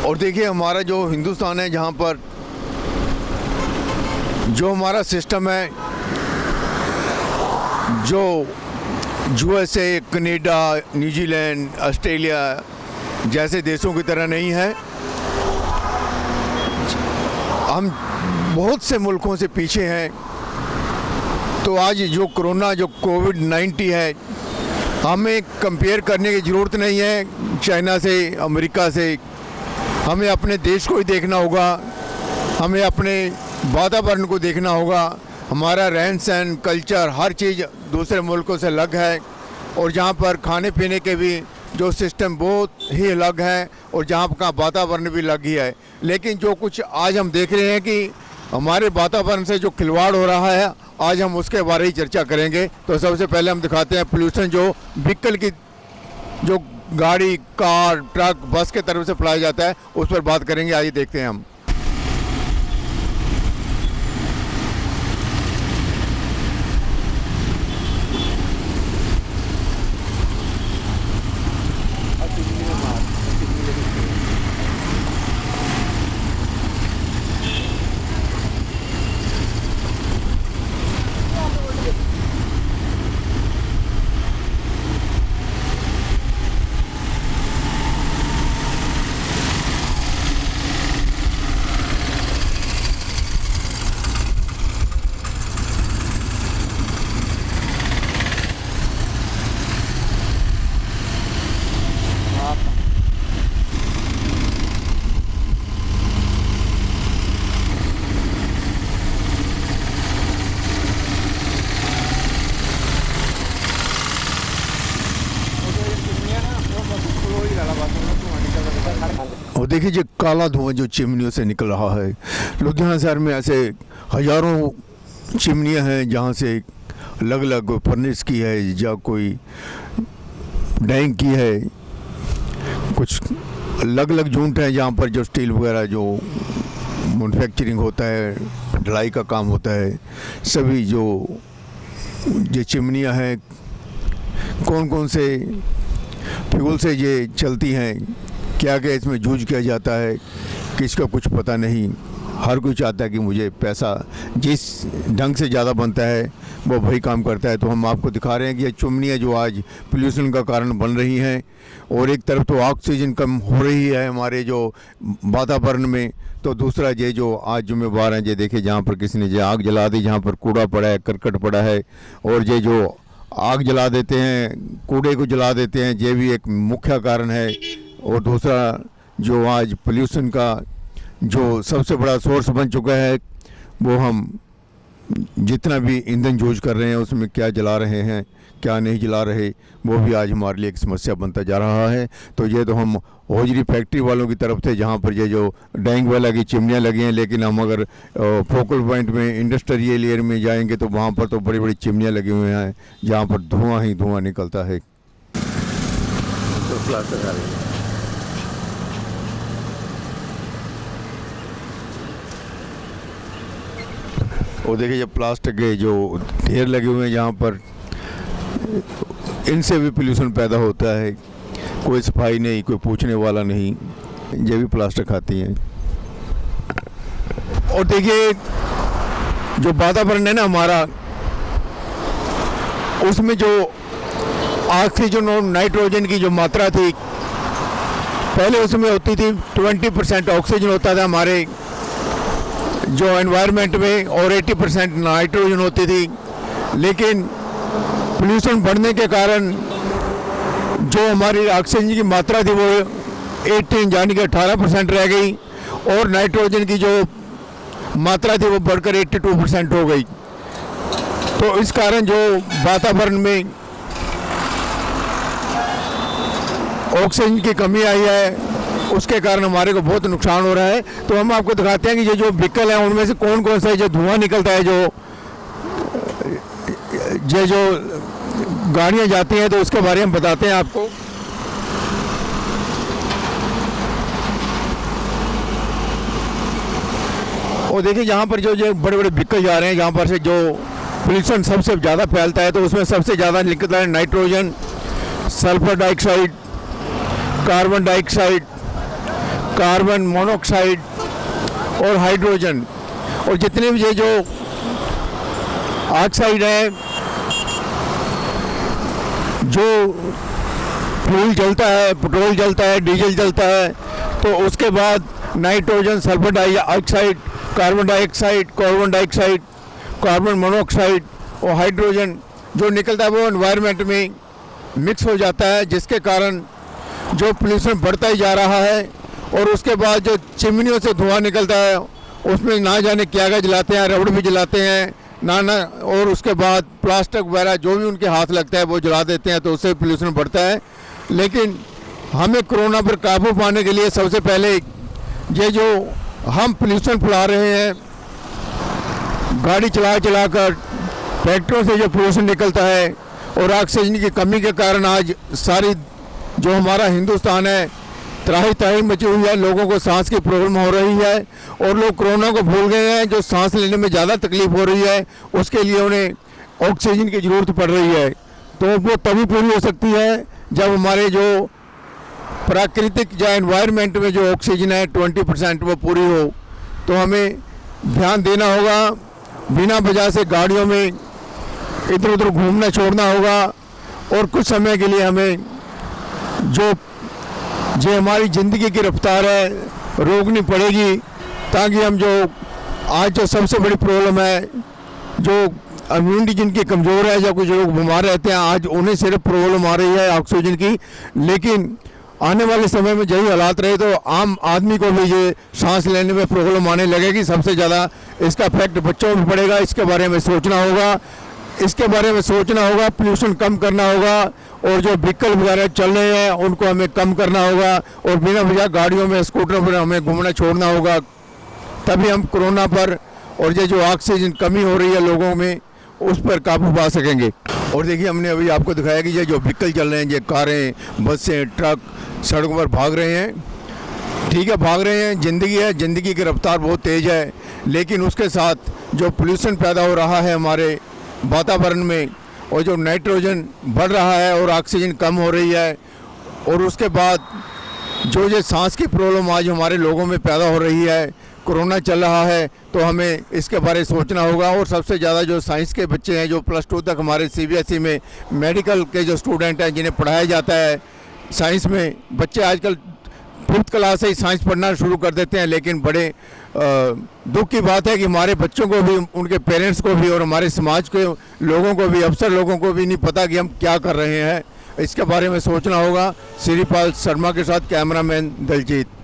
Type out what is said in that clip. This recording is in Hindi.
और देखिए हमारा जो हिंदुस्तान है, जहाँ पर जो हमारा सिस्टम है, जो यूएसए, कनाडा, न्यूजीलैंड, ऑस्ट्रेलिया जैसे देशों की तरह नहीं है। हम बहुत से मुल्कों से पीछे हैं। तो आज जो कोरोना, जो कोविड-19 है, हमें कंपेयर करने की ज़रूरत नहीं है चाइना से, अमेरिका से। हमें अपने देश को ही देखना होगा, हमें अपने वातावरण को देखना होगा। हमारा रहन सहन, कल्चर, हर चीज़ दूसरे मुल्कों से अलग है। और जहाँ पर खाने पीने के भी जो सिस्टम बहुत ही अलग है, और जहाँ का वातावरण भी अलग ही है। लेकिन जो कुछ आज हम देख रहे हैं कि हमारे वातावरण से जो खिलवाड़ हो रहा है, आज हम उसके बारे ही चर्चा करेंगे। तो सबसे पहले हम दिखाते हैं पोल्यूशन, जो व्हीकल की, जो गाड़ी, कार, ट्रक, बस के तरफ से फैलाया जाता है, उस पर बात करेंगे। आइए देखते हैं हम। और देखिए जो काला धुआं जो चिमनियों से निकल रहा है, लुधियाना शहर में ऐसे हज़ारों चिमनियां हैं जहां से अलग अलग फर्नेस की है, या कोई डैंग की है, कुछ अलग अलग यूनिट हैं जहां पर जो स्टील वगैरह जो मैन्युफैक्चरिंग होता है, ढलाई का काम होता है। सभी जो ये चिमनियां हैं, कौन कौन से फ्यूल से ये चलती हैं, क्या क्या इसमें यूज किया जाता है, किसका कुछ पता नहीं। हर कोई चाहता है कि मुझे पैसा जिस ढंग से ज़्यादा बनता है वो वही काम करता है। तो हम आपको दिखा रहे हैं कि ये चिमनियाँ जो आज पोल्यूशन का कारण बन रही हैं, और एक तरफ तो ऑक्सीजन कम हो रही है हमारे जो वातावरण में, तो दूसरा ये जो आज जिम्मेवार हैं, ये देखिए जहाँ पर किसी ने ये आग जला दी, जहाँ पर कूड़ा पड़ा है, करकट पड़ा है, और ये जो आग जला देते हैं, कूड़े को जला देते हैं, ये भी एक मुख्य कारण है। और दूसरा जो आज पोल्यूशन का जो सबसे बड़ा सोर्स बन चुका है, वो हम जितना भी ईंधन यूज कर रहे हैं उसमें क्या जला रहे हैं, क्या नहीं जला रहे, वो भी आज हमारे लिए एक समस्या बनता जा रहा है। तो ये तो हम होजरी फैक्ट्री वालों की तरफ थे जहाँ पर ये जो डैंग वाला की चिमनियाँ लगी हैं, लेकिन हम अगर फोकल पॉइंट में इंडस्ट्रियल एरिया में जाएंगे तो वहाँ पर तो बड़ी बड़ी चिमनियाँ लगी हुई हैं जहाँ पर धुआं ही धुआं निकलता है। तो और देखिए ये प्लास्टिक के जो ढेर लगे हुए हैं जहाँ पर, इनसे भी पोल्यूशन पैदा होता है। कोई सफाई नहीं, कोई पूछने वाला नहीं, ये भी प्लास्टिक खाती हैं। और देखिए जो वातावरण है ना हमारा, उसमें जो ऑक्सीजन और नाइट्रोजन की जो मात्रा थी, पहले उसमें होती थी 20% ऑक्सीजन होता था हमारे जो एनवायरनमेंट में, और 80% नाइट्रोजन होती थी। लेकिन पोल्यूशन बढ़ने के कारण जो हमारी ऑक्सीजन की मात्रा थी वो 18 यानी कि 18% रह गई, और नाइट्रोजन की जो मात्रा थी वो बढ़कर 82% हो गई। तो इस कारण जो वातावरण में ऑक्सीजन की कमी आई है, उसके कारण हमारे को बहुत नुकसान हो रहा है। तो हम आपको दिखाते हैं कि ये जो व्हीकल है उनमें से कौन कौन सा जो धुआं निकलता है, जो गाड़ियां जाती हैं, तो उसके बारे में बताते हैं आपको। और देखिए यहाँ पर जो बड़े बड़े व्हीकल जा रहे हैं, जहाँ पर से जो पोल्यूशन सबसे ज़्यादा फैलता है, तो उसमें सबसे ज़्यादा निकलता है nitrogen, sulphur dioxide, carbon dioxide, carbon monoxide और हाइड्रोजन और जितने भी ये जो ऑक्साइड है, जो फ्यूल जलता है, पेट्रोल जलता है, डीजल जलता है, तो उसके बाद nitrogen, sulphur dioxide, carbon dioxide, carbon monoxide और हाइड्रोजन जो निकलता है वो एनवायरनमेंट में मिक्स हो जाता है, जिसके कारण जो पोल्यूशन बढ़ता ही जा रहा है। और उसके बाद जो चिमनियों से धुआं निकलता है उसमें ना जाने क्या क्या जलाते हैं, रबड़ भी जलाते हैं ना और उसके बाद प्लास्टिक वगैरह जो भी उनके हाथ लगता है वो जला देते हैं, तो उससे पोल्यूशन बढ़ता है। लेकिन हमें कोरोना पर काबू पाने के लिए सबसे पहले ये जो हम पोल्यूशन फैला रहे हैं, गाड़ी चला कर फैक्ट्रियों से जो पोल्यूशन निकलता है और ऑक्सीजन की कमी के कारण आज सारी जो हमारा हिंदुस्तान है त्राही मची हुई है, लोगों को सांस की प्रॉब्लम हो रही है और लोग कोरोना को भूल गए हैं। जो सांस लेने में ज़्यादा तकलीफ हो रही है उसके लिए उन्हें ऑक्सीजन की ज़रूरत पड़ रही है, तो वो तभी पूरी हो सकती है जब हमारे जो प्राकृतिक या एनवायरनमेंट में जो ऑक्सीजन है 20% वो पूरी हो। तो हमें ध्यान देना होगा, बिना वजह से गाड़ियों में इधर उधर घूमना छोड़ना होगा और कुछ समय के लिए हमें जो हमारी ज़िंदगी की रफ्तार है रोकनी पड़ेगी, ताकि हम जो आज जो सबसे बड़ी प्रॉब्लम है, जो इम्यूनिटी जिनकी कमज़ोर है या कुछ लोग बीमार रहते हैं, आज उन्हें सिर्फ प्रॉब्लम आ रही है ऑक्सीजन की। लेकिन आने वाले समय में यही हालात रहे तो आम आदमी को भी ये सांस लेने में प्रॉब्लम आने लगेगी। सबसे ज़्यादा इसका इफेक्ट बच्चों में पड़ेगा। इसके बारे में सोचना होगा, पोल्यूशन कम करना होगा और जो व्हीकल वगैरह चल रहे हैं उनको हमें कम करना होगा और बिना वजह गाड़ियों में, स्कूटरों पर हमें घूमना छोड़ना होगा। तभी हम कोरोना पर और ये जो ऑक्सीजन कमी हो रही है लोगों में उस पर काबू पा सकेंगे। और देखिए, हमने अभी आपको दिखाया कि ये जो व्हीकल चल रहे हैं, ये कारें, बसें, ट्रक सड़कों पर भाग रहे हैं। ठीक है, भाग रहे हैं, ज़िंदगी है, ज़िंदगी की रफ्तार बहुत तेज़ है, लेकिन उसके साथ जो पोल्यूशन पैदा हो रहा है हमारे वातावरण में और जो नाइट्रोजन बढ़ रहा है और ऑक्सीजन कम हो रही है, और उसके बाद जो ये सांस की प्रॉब्लम आज हमारे लोगों में पैदा हो रही है, कोरोना चल रहा है, तो हमें इसके बारे में सोचना होगा। और सबसे ज़्यादा जो साइंस के बच्चे हैं, जो +2 तक हमारे CBSE में मेडिकल के जो स्टूडेंट हैं जिन्हें पढ़ाया जाता है साइंस में, बच्चे आजकल 5th क्लास से ही साइंस पढ़ना शुरू कर देते हैं। लेकिन बड़े दुख की बात है कि हमारे बच्चों को भी, उनके पेरेंट्स को भी और हमारे समाज के लोगों को भी, अफसर लोगों को भी नहीं पता कि हम क्या कर रहे हैं। इसके बारे में सोचना होगा। श्रीपाल शर्मा के साथ कैमरामैन दलजीत।